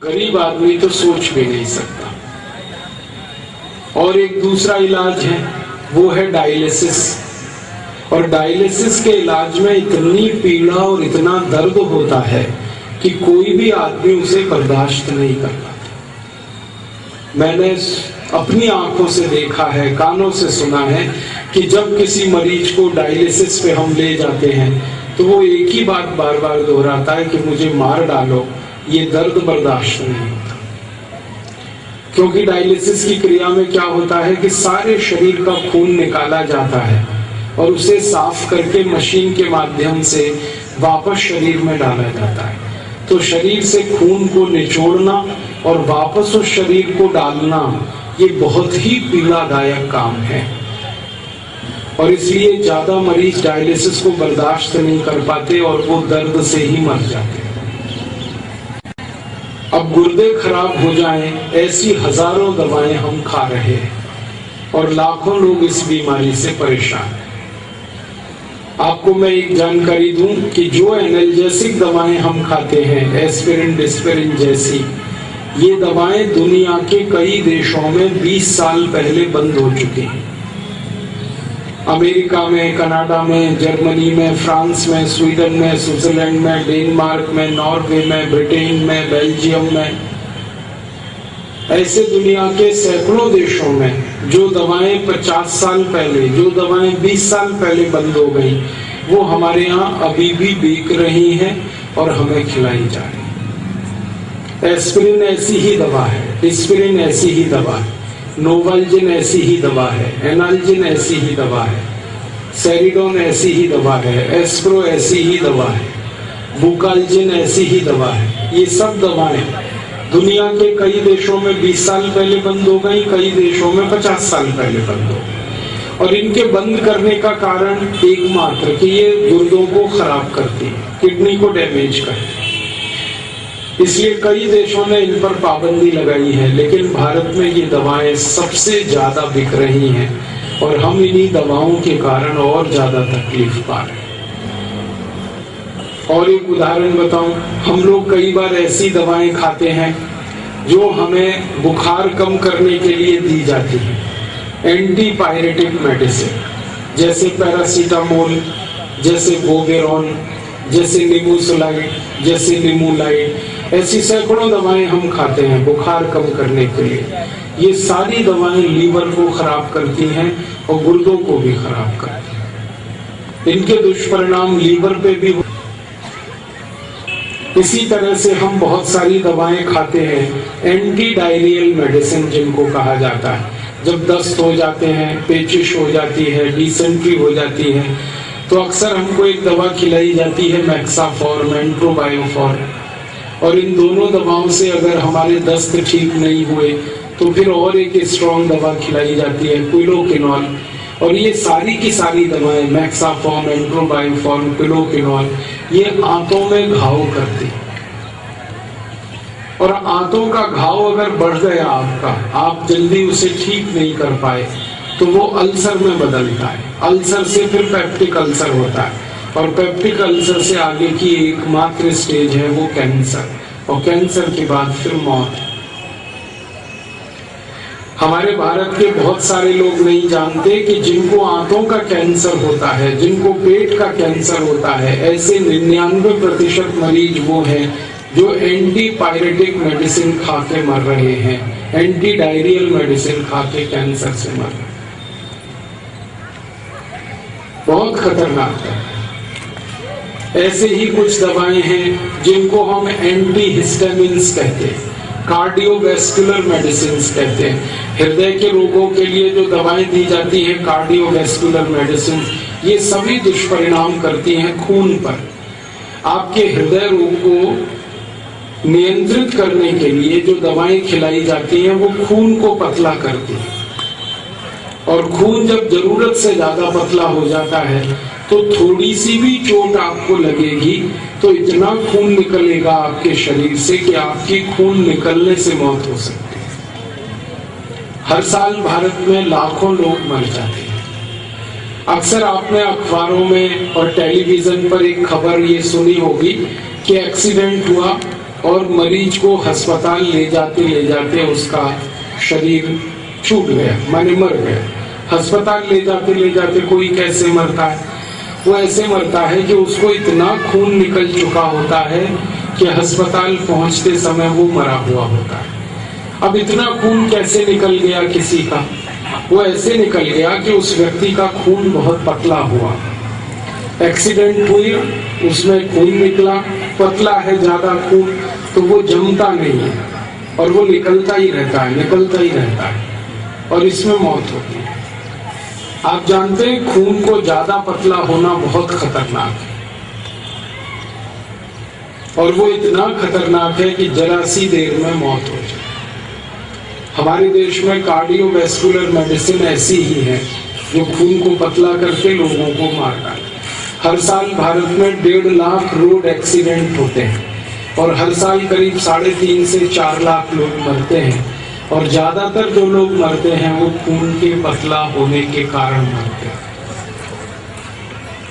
गरीब आदमी तो सोच भी नहीं सकता। और एक दूसरा इलाज है, वो है डायलिसिस। और डायलिसिस के इलाज में इतनी पीड़ा और इतना दर्द होता है कि कोई भी आदमी उसे बर्दाश्त नहीं कर पाता। मैंने अपनी आंखों से देखा है, कानों से सुना है कि जब किसी मरीज को डायलिसिस पे हम ले जाते हैं तो वो एक ही बात बार बार दोहराता है कि मुझे मार डालो, ये दर्द बर्दाश्त नहीं होता। क्योंकि डायलिसिस की क्रिया में क्या होता है कि सारे शरीर का खून निकाला जाता है और उसे साफ करके मशीन के माध्यम से वापस शरीर में डाला जाता है। तो शरीर से खून को निचोड़ना और वापस उस शरीर को डालना, ये बहुत ही पीड़ादायक काम है। और इसलिए ज्यादा मरीज डायलिसिस को बर्दाश्त नहीं कर पाते और वो दर्द से ही मर जाते हैं। अब गुर्दे खराब हो जाएं, ऐसी हजारों दवाएं हम खा रहे हैं और लाखों लोग इस बीमारी से परेशान हैं। आपको मैं एक जानकारी दूं कि जो एनाल्जेसिक दवाएं हम खाते हैं, एस्पिरिन, डिस्पिरिन जैसी, ये दवाएं दुनिया के कई देशों में 20 साल पहले बंद हो चुकी हैं। अमेरिका में, कनाडा में, जर्मनी में, फ्रांस में, स्वीडन में, स्विट्जरलैंड में, डेनमार्क में, नॉर्वे में, ब्रिटेन में, बेल्जियम में, ऐसे दुनिया के सैकड़ों देशों में जो दवाएं 50 साल पहले, जो दवाएं 20 साल पहले बंद हो गई, वो हमारे यहाँ अभी भी बिक रही हैं और हमें खिलाई जा रही है। एस्पिरिन ऐसी ही दवा है, डिस्पिरिन ऐसी ही दवा है, नोवाल्जिन ऐसी ही दवा है, एनाल्जिन ऐसी ही दवा है, सेरिडोन ऐसी ही दवा है, एस्प्रो ऐसी ही दवा है, बुकाल्जिन ऐसी ही दवा है। ये सब दवाएं दुनिया के कई देशों में 20 साल पहले बंद हो गई, कई देशों में 50 साल पहले बंद हो गई। और इनके बंद करने का कारण एकमात्र कि ये गुर्दों को खराब करती है, किडनी को डैमेज करती है। इसलिए कई देशों ने इन पर पाबंदी लगाई है, लेकिन भारत में ये दवाएं सबसे ज्यादा बिक रही हैं और हम इन्हीं दवाओं के कारण और ज्यादा तकलीफ पा रहे हैं। और एक उदाहरण बताऊं, हम लोग कई बार ऐसी दवाएं खाते हैं जो हमें बुखार कम करने के लिए दी जाती है, एंटीपायरेटिक मेडिसिन, जैसे पैरासीटामोल, जैसे बोवेरॉन, जैसे निमोसुलाइड, जैसे निमोलाइड, ऐसी सैकड़ों दवाएं हम खाते हैं बुखार कम करने के लिए। ये सारी दवाएं लीवर को खराब करती हैं और गुर्दों को भी खराब करती हैं। इनके दुष्परिणाम लीवर पे भी। इसी तरह से हम बहुत सारी दवाएं खाते हैं, एंटी डायरियल मेडिसिन जिनको कहा जाता है। जब दस्त हो जाते हैं, पेचिश हो जाती है, डिसेंट्री हो जाती है, तो अक्सर हमको एक दवा खिलाई जाती है, मैक्साफॉर, मेंट्रोबायोफॉर। और इन दोनों दवाओं से अगर हमारे दस्त ठीक नहीं हुए तो फिर और एक स्ट्रॉन्ग दवा खिलाई जाती है, क्विलोकिनॉल। और ये सारी की सारी दवाएं, मैक्साफॉर, मेंट्रोबायोफॉर, क्विलोकिनॉल, ये आंतों में घाव करती है। और आंतों का घाव अगर बढ़ गया आपका, आप जल्दी उसे ठीक नहीं कर पाए, तो वो अल्सर में बदलता है। अल्सर से फिर पेप्टिक अल्सर होता है और पेप्टिक अल्सर से आगे की एकमात्र स्टेज है वो कैंसर, और कैंसर के बाद फिर मौत। हमारे भारत के बहुत सारे लोग नहीं जानते कि जिनको आंतों का कैंसर होता है, जिनको पेट का कैंसर होता है, ऐसे 99% मरीज वो हैं जो एंटीपायरेटिक मेडिसिन खा के मर रहे हैं, एंटी डायरियल मेडिसिन खा के कैंसर से मर रहे हैं। बहुत खतरनाक है। ऐसे ही कुछ दवाएं हैं जिनको हम एंटीहिस्टामिन्स कहते हैं, कार्डियोवैस्कुलर मेडिसिन कहते हैं। हृदय के रोगों के लिए जो दवाएं दी जाती हैं, कार्डियोवैस्कुलर मेडिसिन, ये सभी दुष्परिणाम करती हैं खून पर। आपके हृदय रोग को नियंत्रित करने के लिए जो दवाएं खिलाई जाती हैं वो खून को पतला करती हैं। और खून जब जरूरत से ज्यादा पतला हो जाता है तो थोड़ी सी भी चोट आपको लगेगी तो इतना खून निकलेगा आपके शरीर से कि आपकी खून निकलने से मौत हो सकती है। हर साल भारत में लाखों लोग मर जाते हैं। अक्सर आपने अखबारों में और टेलीविजन पर एक खबर ये सुनी होगी कि एक्सीडेंट हुआ और मरीज को अस्पताल ले जाते उसका शरीर छूट गया, माने मर गया। अस्पताल ले जाते कोई कैसे मरता है? वो ऐसे मरता है कि उसको इतना खून निकल चुका होता है कि अस्पताल पहुंचते समय वो मरा हुआ होता है। अब इतना खून कैसे निकल गया किसी का? वो ऐसे निकल गया कि उस व्यक्ति का खून बहुत पतला हुआ, एक्सीडेंट हुई, उसमें खून निकला, पतला है ज्यादा खून, तो वो जमता नहीं है और वो निकलता ही रहता है और इसमें मौत होती है। आप जानते हैं खून को ज्यादा पतला होना बहुत खतरनाक है और वो इतना खतरनाक है कि जरा सी देर में मौत हो जाए। हमारे देश में कार्डियोवैस्कुलर मेडिसिन ऐसी ही है जो खून को पतला करके लोगों को मार डालती है। हर साल भारत में 1.5 लाख रोड एक्सीडेंट होते हैं और हर साल करीब 3.5 से 4 लाख लोग मरते हैं और ज्यादातर जो लोग मरते हैं वो खून के पतला होने के कारण मरते हैं।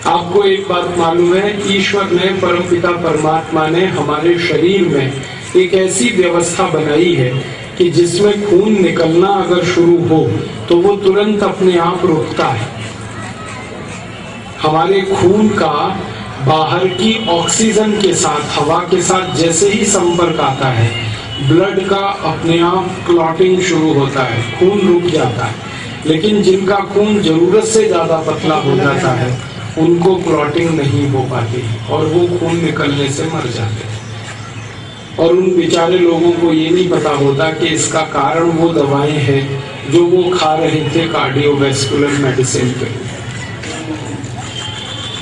आपको एक बात मालूम है, ईश्वर ने, परमपिता परमात्मा ने हमारे शरीर में एक ऐसी व्यवस्था बनाई है कि जिसमें खून निकलना अगर शुरू हो तो वो तुरंत अपने आप रुकता है। हमारे खून का बाहर की ऑक्सीजन के साथ, हवा के साथ जैसे ही संपर्क आता है, ब्लड का अपने आप क्लॉटिंग शुरू होता है, खून रुक जाता है। लेकिन जिनका खून जरूरत से ज्यादा पतला हो जाता है उनको क्लॉटिंग नहीं हो पाती और वो खून निकलने से मर जाते हैं। और उन बेचारे लोगों को ये नहीं पता होता कि इसका कारण वो दवाएं हैं जो वो खा रहे थे कार्डियोवैस्कुलर मेडिसिन पे।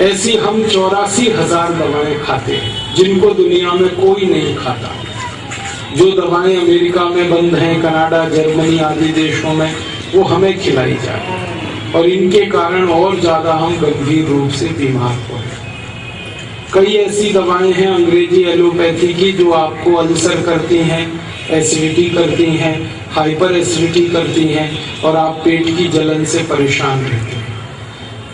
ऐसी हम 84,000 दवाएं खाते हैं जिनको दुनिया में कोई नहीं खाता। जो दवाएं अमेरिका में बंद हैं, कनाडा, जर्मनी आदि देशों में, वो हमें खिलाई जाए और इनके कारण और ज्यादा हम गंभीर रूप से बीमार हो रहे हैं। कई ऐसी दवाएं हैं अंग्रेजी एलोपैथी की जो आपको अल्सर करती हैं, एसिडिटी करती हैं, हाइपर एसिडिटी करती हैं और आप पेट की जलन से परेशान रहते हैं।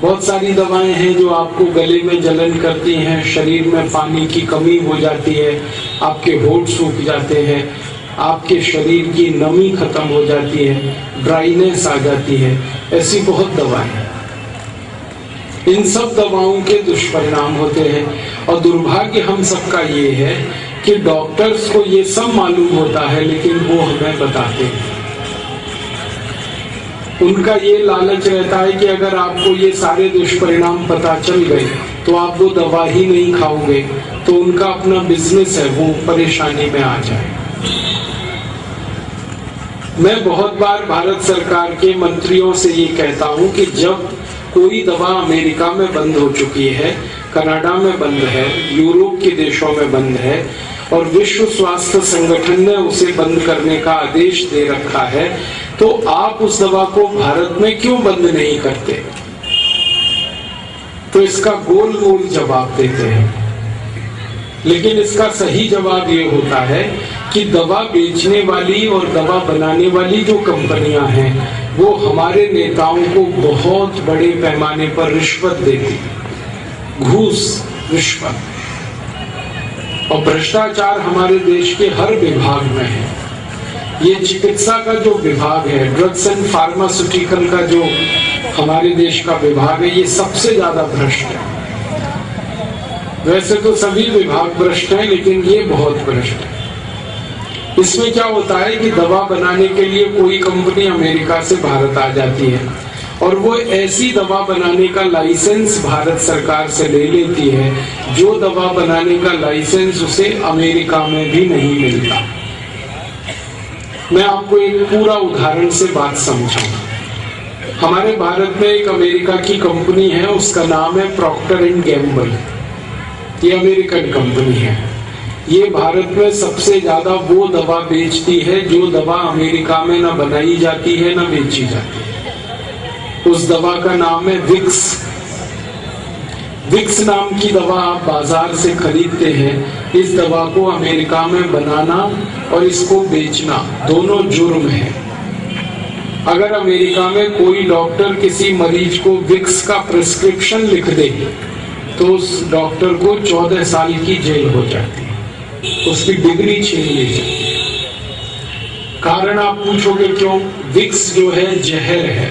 बहुत सारी दवाएं हैं जो आपको गले में जलन करती हैं, शरीर में पानी की कमी हो जाती है, आपके होंठ सूख जाते हैं, आपके शरीर की नमी खत्म हो जाती है, ड्राइनेस आ जाती है। ऐसी बहुत दवाएं हैं। इन सब दवाओं के दुष्परिणाम होते हैं और दुर्भाग्य हम सबका ये है कि डॉक्टर्स को ये सब मालूम होता है लेकिन वो हमें बताते हैं। उनका ये लालच रहता है कि अगर आपको ये सारे दुष्परिणाम पता चल गए तो आप वो दवा ही नहीं खाओगे, तो उनका अपना बिजनेस है, वो परेशानी में आ जाए। मैं बहुत बार भारत सरकार के मंत्रियों से ये कहता हूं कि जब कोई दवा अमेरिका में बंद हो चुकी है, कनाडा में बंद है, यूरोप के देशों में बंद है और विश्व स्वास्थ्य संगठन ने उसे बंद करने का आदेश दे रखा है, तो आप उस दवा को भारत में क्यों बंद नहीं करते? तो इसका गोल मोल जवाब देते हैं। लेकिन इसका सही जवाब ये होता है कि दवा बेचने वाली और दवा बनाने वाली जो कंपनियां हैं वो हमारे नेताओं को बहुत बड़े पैमाने पर रिश्वत देती, घूस, रिश्वत और भ्रष्टाचार हमारे देश के हर विभाग में है। ये चिकित्सा का जो विभाग है, ड्रग्स एंड फार्मास्यूटिकल का जो हमारे देश का विभाग है, ये सबसे ज्यादा भ्रष्ट है। वैसे तो सभी विभाग भ्रष्ट हैं लेकिन ये बहुत भ्रष्ट है। इसमें क्या होता है कि दवा बनाने के लिए कोई कंपनी अमेरिका से भारत आ जाती है और वो ऐसी दवा बनाने का लाइसेंस भारत सरकार से ले लेती है जो दवा बनाने का लाइसेंस उसे अमेरिका में भी नहीं मिलता। मैं आपको एक पूरा उदाहरण से बात समझाऊंगा। हमारे भारत में एक अमेरिका की कंपनी है, उसका नाम है प्रॉक्टर एंड गैम्बल। ये अमेरिकन कंपनी है। ये भारत में सबसे ज्यादा वो दवा बेचती है जो दवा अमेरिका में न बनाई जाती है न बेची जाती है। उस दवा का नाम है विक्स। विक्स नाम की दवा आप बाजार से खरीदते हैं। इस दवा को अमेरिका में बनाना और इसको बेचना दोनों जुर्म है। अगर अमेरिका में कोई डॉक्टर किसी मरीज को विक्स का प्रिस्क्रिप्शन लिख दे तो उस डॉक्टर को 14 साल की जेल हो जाती है। उसकी डिग्री छीन ली जाती है। कारण आप पूछोगे क्यों? विक्स जो है जहर है।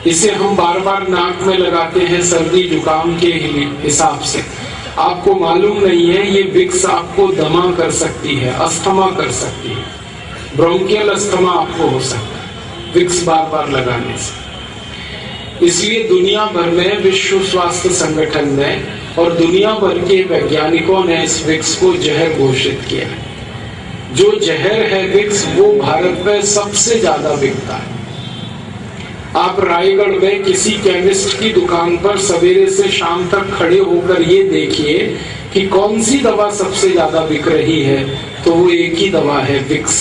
इसे हम बार बार नाक में लगाते हैं सर्दी जुकाम के हिसाब से। आपको मालूम नहीं है ये विक्स आपको दमा कर सकती है, अस्थमा कर सकती है, ब्रोंकियल अस्थमा आपको हो सकता है विक्स बार बार लगाने से। इसलिए दुनिया भर में विश्व स्वास्थ्य संगठन ने और दुनिया भर के वैज्ञानिकों ने इस विक्स को जहर घोषित किया है। जो जहर है विक्स, वो भारत में सबसे ज्यादा बिकता है। आप रायगढ़ में किसी केमिस्ट की दुकान पर सवेरे से शाम तक खड़े होकर ये देखिए कि कौन सी दवा सबसे ज्यादा बिक रही है, तो वो एक ही दवा है, विक्स।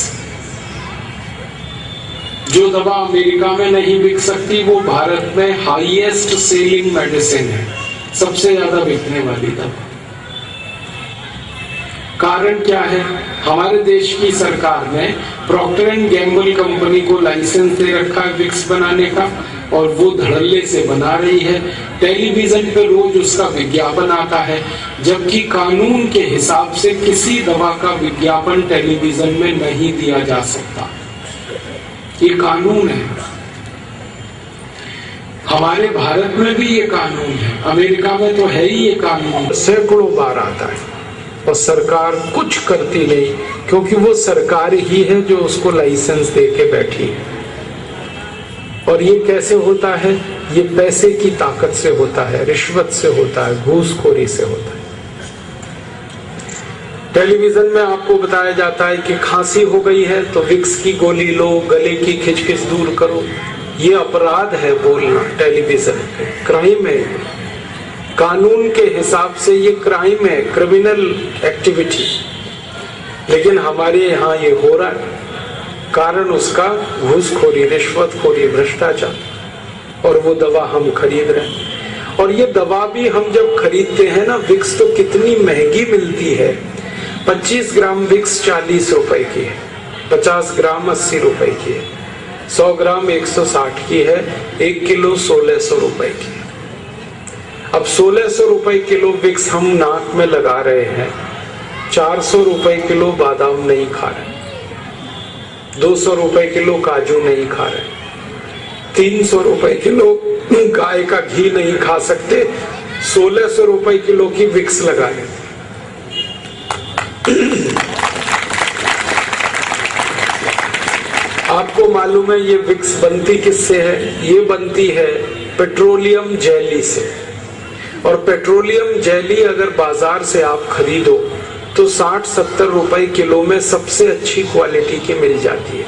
जो दवा अमेरिका में नहीं बिक सकती वो भारत में हाईएस्ट सेलिंग मेडिसिन है, सबसे ज्यादा बिकने वाली दवा। कारण क्या है? हमारे देश की सरकार ने प्रॉक्टर एंड गैम्बल कंपनी को लाइसेंस दे रखा है विक्स बनाने का, और वो धड़ल्ले से बना रही है। टेलीविजन पे रोज उसका विज्ञापन आता है, जबकि कानून के हिसाब से किसी दवा का विज्ञापन टेलीविजन में नहीं दिया जा सकता। ये कानून है। हमारे भारत में भी ये कानून है, अमेरिका में तो है ही ये कानून। सैकड़ों बार आता है और सरकार कुछ करती नहीं, क्योंकि वो सरकार ही है जो उसको लाइसेंस दे के बैठी है। और ये कैसे होता है? ये पैसे की ताकत से होता है, रिश्वत से होता है, घूसखोरी से होता है। टेलीविजन में आपको बताया जाता है कि खांसी हो गई है तो विक्स की गोली लो, गले की खिचखिच दूर करो। ये अपराध है बोलना टेलीविजन पे, क्राइम है। कानून के हिसाब से ये क्राइम है, क्रिमिनल एक्टिविटी। लेकिन हमारे यहाँ ये हो रहा है। कारण उसका घूसखोरी, रिश्वतखोरी, भ्रष्टाचार। और वो दवा हम खरीद रहे हैं। और ये दवा भी हम जब खरीदते हैं ना, विक्स तो कितनी महंगी मिलती है। 25 ग्राम विक्स 40 रुपए की है, 50 ग्राम 80 रुपए की है, 100 ग्राम 160 की है, 1 किलो 1600 रुपए की है। अब 1600 रुपए किलो विक्स हम नाक में लगा रहे हैं, 400 रुपए किलो बादाम नहीं खा रहे, 200 रुपए किलो काजू नहीं खा रहे, 300 रुपए किलो गाय का घी नहीं खा सकते, 1600 रुपए किलो की विक्स लगा रहे। आपको मालूम है ये विक्स बनती किससे है? ये बनती है पेट्रोलियम जेली से। और पेट्रोलियम जेली अगर बाजार से आप खरीदो तो 60-70 रुपए किलो में सबसे अच्छी क्वालिटी की मिल जाती है।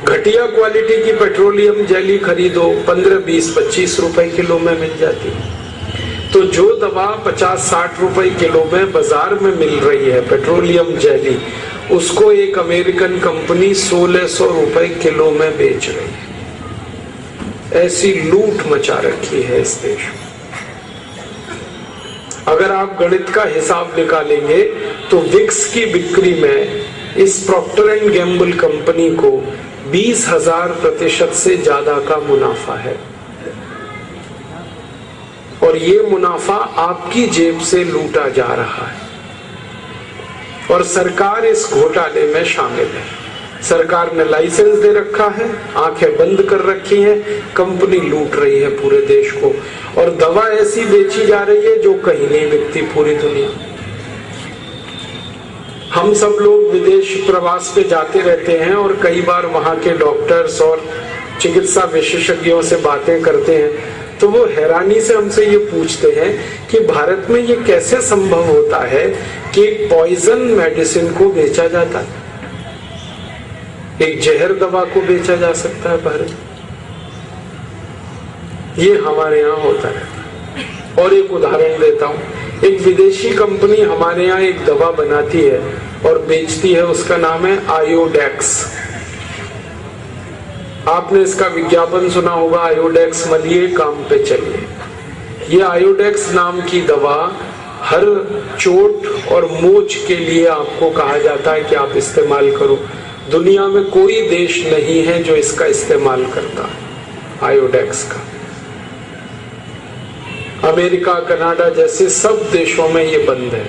घटिया क्वालिटी की पेट्रोलियम जेली खरीदो 15, 20, 25 रुपए किलो में मिल जाती है। तो जो दवा 50-60 रुपए किलो में बाजार में मिल रही है पेट्रोलियम जेली, उसको एक अमेरिकन कंपनी 1600 रुपए किलो में बेच रही है। ऐसी लूट मचा रखी है इस देश में। अगर आप गणित का हिसाब निकालेंगे तो विक्स की बिक्री में इस प्रॉक्टर एंड गैम्बल कंपनी को 20,000% से ज्यादा का मुनाफा है। और ये मुनाफा आपकी जेब से लूटा जा रहा है। और सरकार इस घोटाले में शामिल है। सरकार ने लाइसेंस दे रखा है, आंखें बंद कर रखी हैं, कंपनी लूट रही है पूरे देश को। और दवा ऐसी बेची जा रही है जो कहीं नहीं बिकती पूरी दुनिया। हम सब लोग विदेश प्रवास पे जाते रहते हैं और कई बार वहां के डॉक्टर्स और चिकित्सा विशेषज्ञों से बातें करते हैं, तो वो हैरानी से हमसे ये पूछते हैं कि भारत में ये कैसे संभव होता है कि एक पॉइजन मेडिसिन को बेचा जाता है, एक जहर दवा को बेचा जा सकता है भारत। ये हमारे यहाँ होता है। और एक उदाहरण देता हूँ, एक विदेशी कंपनी हमारे यहाँ एक दवा बनाती है और बेचती है, उसका नाम है आयोडेक्स। आपने इसका विज्ञापन सुना होगा, आयोडेक्स मलिए काम पे चलिए। ये आयोडेक्स नाम की दवा हर चोट और मोच के लिए आपको कहा जाता है कि आप इस्तेमाल करो। दुनिया में कोई देश नहीं है जो इसका इस्तेमाल करता है आयोडेक्स का। अमेरिका, कनाडा जैसे सब देशों में ये बंद है।